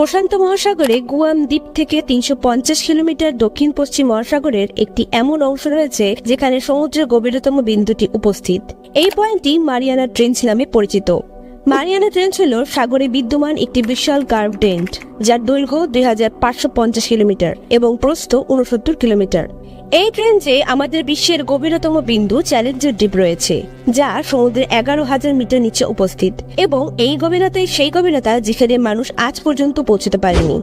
প্রশান্ত মহাসাগরে গুয়াম দ্বীপ থেকে ৩৫০ কিলোমিটার দক্ষিণ পশ্চিম মহাসাগরের একটি এমন অংশ রয়েছে যেখানে সমুদ্রের গভীরতম বিন্দুটি উপস্থিত। এই পয়েন্টটি মারিয়ানা ট্রেঞ্চ নামে পরিচিত। মারিয়ানা ট্রেঞ্চ হল সাগরে বিদ্যমান একটি বিশাল কার্ভ ডেন্ট, যার দৈর্ঘ্য ২৫৫০ কিলোমিটার এবং প্রস্থ ৬৯ কিলোমিটার। এই ট্রেঞ্চে আমাদের বিশ্বের গভীরতম বিন্দু চ্যালেঞ্জার দ্বীপ রয়েছে, যা সমুদ্রের ১১,০০০ মিটার নিচে উপস্থিত, এবং এই গভীরতাই সেই গভীরতা যেখানে মানুষ আজ পর্যন্ত পৌঁছতে পারেনি।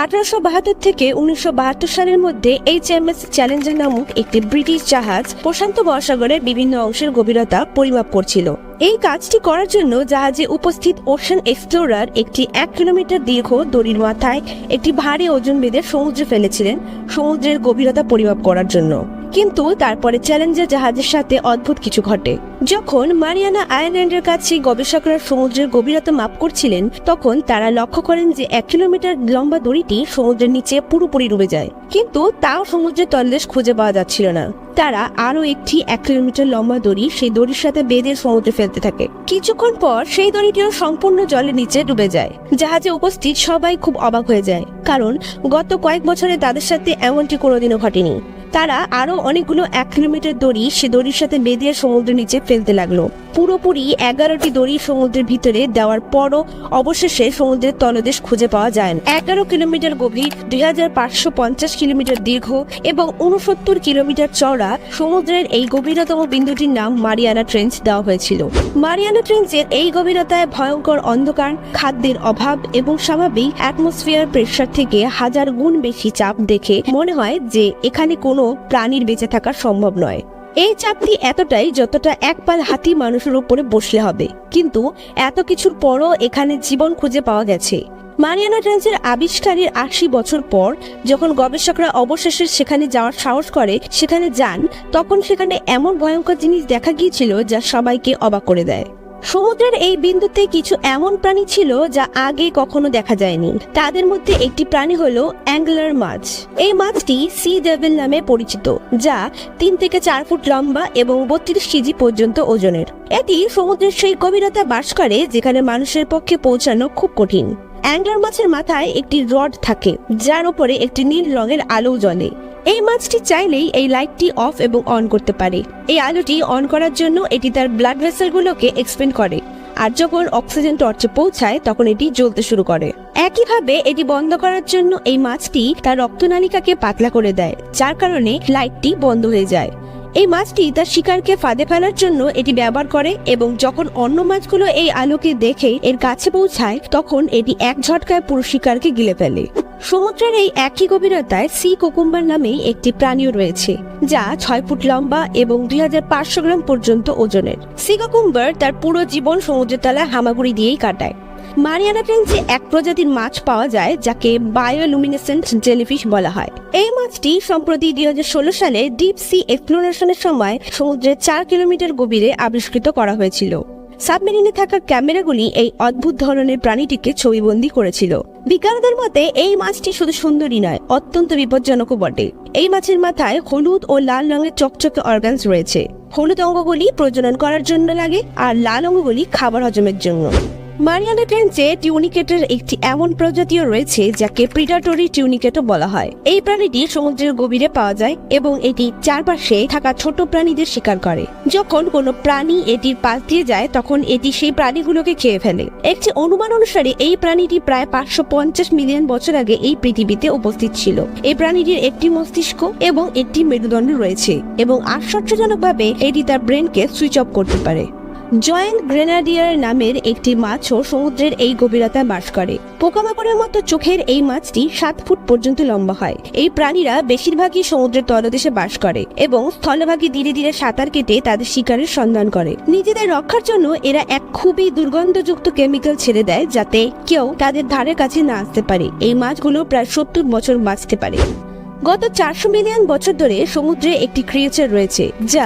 ১৮৭২ থেকে ১৯৭২ সালের মধ্যে HMS চ্যালেঞ্জার নামক একটি ব্রিটিশ জাহাজ প্রশান্ত মহাসাগরের বিভিন্ন অংশের গভীরতা পরিমাপ করছিল। এই কাজটি করার জন্য জাহাজে উপস্থিত ওশান এক্সপ্লোরার একটি ১ কিলোমিটার দীর্ঘ দড়ির মাথায় একটি ভারী ওজন বেঁধে সমুদ্রে ফেলেছিলেন সমুদ্রের গভীরতা পরিমাপ করার জন্য। কিন্তু তারপরে চ্যালেঞ্জার জাহাজের সাথে অদ্ভুত কিছু ঘটে। যখন মারিয়ানা আইল্যান্ডের কাছে গবেষকরা সমুদ্রের গভীরতা মাপ করছিলেন, তখন তারা লক্ষ্য করেন যে ১ কিলোমিটার লম্বা দড়িটি সমুদ্রের নিচে পুরোপুরি ডুবে যায়, কিন্তু তাও সমুদ্রের তলদেশ খুঁজে পাওয়া যাচ্ছিল না। তারা আরো একটি ১ কিলোমিটার লম্বা দড়ি সেই দড়ির সাথে বেঁধে সমুদ্রে ফেলতে থাকে। কিছুক্ষণ পর সেই দড়িটিও সম্পূর্ণ জলের নিচে ডুবে যায়। জাহাজে উপস্থিত সবাই খুব অবাক হয়ে যায়, কারণ গত কয়েক বছরে তাদের সাথে এমনটি কোনোদিনও ঘটেনি। তারা আরো অনেকগুলো ১ কিলোমিটার দড়ি সে দড়ির সাথে বেঁধে সমুদ্রের নিচে ফেলতে লাগলো। পুরোপুরি ১১টি দড়ি সমুদ্রের ভিতরে দেওয়ার পরও অবশেষে সমুদ্রের তলদেশ খুঁজে পাওয়া যায় না। ১১ কিলোমিটার গভীর, ২৫৫০ কিলোমিটার দীর্ঘ এবং ৬৯ কিলোমিটার চওড়া সমুদ্রের এই গভীরতম বিন্দুটির নাম মারিয়ানা ট্রেঞ্চ দেওয়া হয়েছিল। মারিয়ানা ট্রেঞ্চের এই গভীরতায় ভয়ঙ্কর অন্ধকার, খাদ্যের অভাব এবং স্বাভাবিক অ্যাটমসফিয়ার প্রেসার থেকে ১০০০ গুণ বেশি চাপ দেখে মনে হয় যে এখানে কোনো প্রাণীর বেঁচে থাকা সম্ভব নয়। এই চাপটি এতটাই যতটা এক পাল হাতি মানুষের উপরে বসলে হবে, কিন্তু এত কিছুর পরও এখানে জীবন খুঁজে পাওয়া গেছে। মারিয়ানা ট্রেঞ্চের আবিষ্কারের ৮০ বছর পর যখন গবেষকরা অবশেষে সেখানে যাওয়ার সাহস করে, সেখানে যান, তখন সেখানে এমন ভয়ঙ্কর জিনিস দেখা গিয়েছিল যা সবাইকে অবাক করে দেয়। সমুদ্রের এই বিন্দুতে কিছু এমন প্রাণী ছিল যা আগে কখনো দেখা যায়নি। তাদের মধ্যে একটি প্রাণী হলো অ্যাঙ্গলার মাছ। এই মাছটি সি ডেভিল নামে পরিচিত, যা ৩ থেকে ৪ ফুট লম্বা এবং ৩২ কেজি পর্যন্ত ওজনের। এটি সমুদ্রের সেই গভীরতা বাস করে যেখানে মানুষের পক্ষে পৌঁছানো খুব কঠিন। অ্যাঙ্গলার মাছের মাথায় একটি রড থাকে, যার উপরে একটি নীল রঙের আলো জ্বলে। এই মাছটি চাইলেই এই লাইটটি অফ এবং অন করতে পারে। এই আলোটি অন করার জন্য এটি তার ব্লাড ভেসেলগুলোকে এক্সপেন্ড করে, আর যখন অক্সিজেন টর্চে পৌঁছায় তখন এটি জ্বলতে শুরু করে। একইভাবে এটি বন্ধ করার জন্য এই মাছটি তার রক্তনালিকাকে পাতলা করে দেয়, যার কারণে লাইটটি বন্ধ হয়ে যায়। এই মাছটি তার শিকারকে ফাঁদে ফেলার জন্য এটি ব্যবহার করে, এবং যখন অন্য মাছগুলো এই আলোকে দেখে এর কাছে পৌঁছায়, তখন এটি এক ঝটকায় পুরো শিকারকে গিলে ফেলে। সমুদ্রের এই একই গভীরতায় সি কুকুম্বার নামে একটি প্রাণীও রয়েছে, যা ৬ ফুট লম্বা এবং ২৫০০ গ্রাম পর্যন্ত ওজনের। সি কুকুম্বার তার পুরো জীবন সমুদ্রের তলায় হামাগুড়ি দিয়েই কাটায়। মারিয়ানা ট্রেঞ্চে এক প্রজাতির মাছ পাওয়া যায় যাকে বায়োলুমিনেসেন্ট জেলিফিশ বলা হয়। এই মাছটি সম্প্রতি ২০১৬ সালে ডিপ সি এক্সপ্লোরেশনের সময় সমুদ্রের ৪ কিলোমিটার গভীরে আবিষ্কৃত করা হয়েছিল। সাবমেরিনে থাকা ক্যামেরাগুলি এই অদ্ভুত ধরনের প্রাণীটিকে ছবিবন্দী করেছিল। বিজ্ঞানীদের মতে এই মাছটি শুধু সুন্দরী নয়, অত্যন্ত বিপজ্জনকও বটে। এই মাছের মাথায় হলুদ ও লাল রঙের চকচকে অর্গানস রয়েছে। হলুদ অঙ্গগুলি প্রজনন করার জন্য লাগে, আর লাল অঙ্গগুলি খাবার হজমের জন্য। মারিয়ানা ট্রেঞ্চে টিউনিকেটের একটি এমন প্রজাতিও রয়েছে যাকে প্রিডাটরি টিউনিকেটও বলা হয়। এই প্রাণীটি সমুদ্রের গভীরে পাওয়া যায় এবং এটি চারপাশে থাকা ছোট প্রাণীদের শিকার করে। যখন কোনো প্রাণী এটির পাশ দিয়ে যায়, তখন এটি সেই প্রাণীগুলোকে খেয়ে ফেলে। একটি অনুমান অনুসারে এই প্রাণীটি প্রায় ৫৫০ মিলিয়ন বছর আগে এই পৃথিবীতে উপস্থিত ছিল। এই প্রাণীটির একটি মস্তিষ্ক এবং একটি মেরুদণ্ড রয়েছে, এবং আশ্চর্যজনকভাবে এটি তার ব্রেনকে সুইচ অফ করতে পারে। জয়েন্ট গ্রেনাডিয়ার নামের একটি মাছও সমুদ্রের এই গভীরতায় বাস করে। পোকামাকড়ের মতো চোখের এই মাছটি ৭ ফুট পর্যন্ত লম্বা হয়। এই প্রাণীরা বেশিরভাগই সমুদ্রের তলদেশে বাস করে এবং স্থলভাগে ধীরে ধীরে সাঁতার কেটে তাদের শিকারের সন্ধান করে। নিজেদের রক্ষার জন্য এরা এক খুবই দুর্গন্ধযুক্ত কেমিক্যাল ছেড়ে দেয়, যাতে কেউ তাদের ধারের কাছে না আসতে পারে। এই মাছগুলো প্রায় ৭০ বছর বাঁচতে পারে। গত 400 মিলিয়ন বছর ধরে সমুদ্রে একটি ক্রিয়েচার রয়েছে যা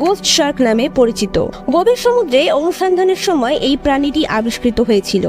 গোস্ট শার্ক নামে পরিচিত। গভীর সমুদ্রে অনুসন্ধানের সময় এই প্রাণীটি আবিষ্কৃত হয়েছিল।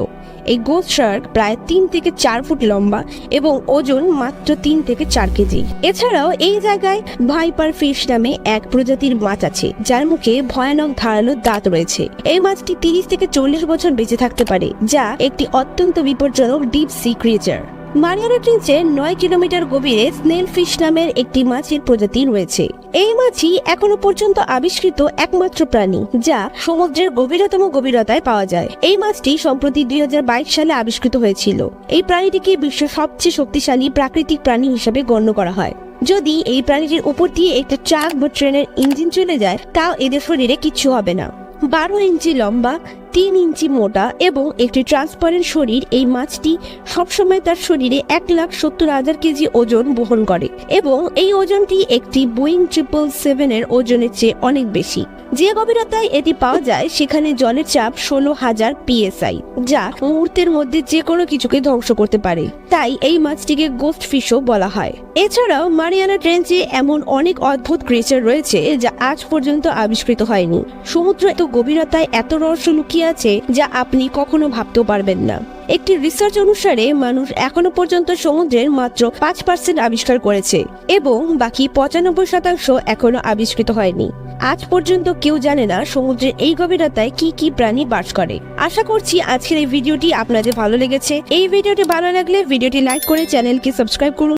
এই গোস্ট শার্ক প্রায় 3 থেকে 4 ফুট লম্বা এবং ওজন মাত্র 3 থেকে 4 কেজি। এছাড়াও এই জায়গায় ভাইপার ফিশ নামে এক প্রজাতির মাছ আছে যার মুখে ভয়ানক ধারালো দাঁত রয়েছে। এই মাছটি 30 থেকে 40 বছর বেঁচে থাকতে পারে, যা একটি অত্যন্ত বিপজ্জনক ডিপ সি ক্রিয়েচার। মারিয়ানা ট্রেঞ্চে 9 কিলোমিটার গভীরে স্নেল ফিশ নামের একটি মাছের প্রজাতি রয়েছে। এই মাছই এখনো পর্যন্ত আবিষ্কৃত একমাত্র প্রাণী যা সমুদ্রের গভীরতম গভীরতায় পাওয়া যায়। এই মাছটি সম্প্রতি 2022 সালে আবিষ্কৃত হয়েছিল। এই প্রাণীটিকে বিশ্বের সবচেয়ে শক্তিশালী প্রাকৃতিক প্রাণী হিসেবে গণ্য করা হয়। যদি এই প্রাণীটির উপর দিয়ে একটা ট্রাক বা ট্রেনের ইঞ্জিন চলে যায়, তাও এদের শরীরে কিচ্ছু হবে না। 12 ইঞ্চি লম্বা, 3 ইঞ্চি মোটা এবং একটি ট্রান্সপারেন্ট শরীর, এই মাছটি সবসময় তার শরীরে 1,70,000 কেজি ওজন বহন করে এবং এই ওজনটি একটি বোয়িং 777 এর ওজনের চেয়ে অনেক বেশি। যে গভীরতায় এটি পাওয়া যায় সেখানে জলের চাপ 16,000 PSI, যা মুহূর্তের মধ্যে যে কোনো কিছুকে ধ্বংস করতে পারে। তাই এই মাছটিকে গোস্ট ফিশও বলা হয়। এছাড়াও মারিয়ানা ট্রেঞ্চে এমন অনেক অদ্ভুত ক্রিয়েচার রয়েছে যা আজ পর্যন্ত আবিষ্কৃত হয়নি। সমুদ্র এত গভীরতায় এত রহস্য লুকিয়ে আছে যা আপনি কখনো ভাবতেও পারবেন না। একটি রিসার্চ অনুসারে মানুষ এখনো পর্যন্ত সমুদ্রের মাত্র 5% আবিষ্কার করেছে এবং বাকি 95% এখনো আবিষ্কৃত হয়নি। আজ পর্যন্ত কেউ জানে না সমুদ্রের এই গভীরতায় কি কি প্রাণী বাস করে। আশা করছি আজকের এই ভিডিওটি আপনাদের ভালো লেগেছে। এই ভিডিওটি ভালো লাগলে ভিডিওটি লাইক করে চ্যানেলকে সাবস্ক্রাইব করুন।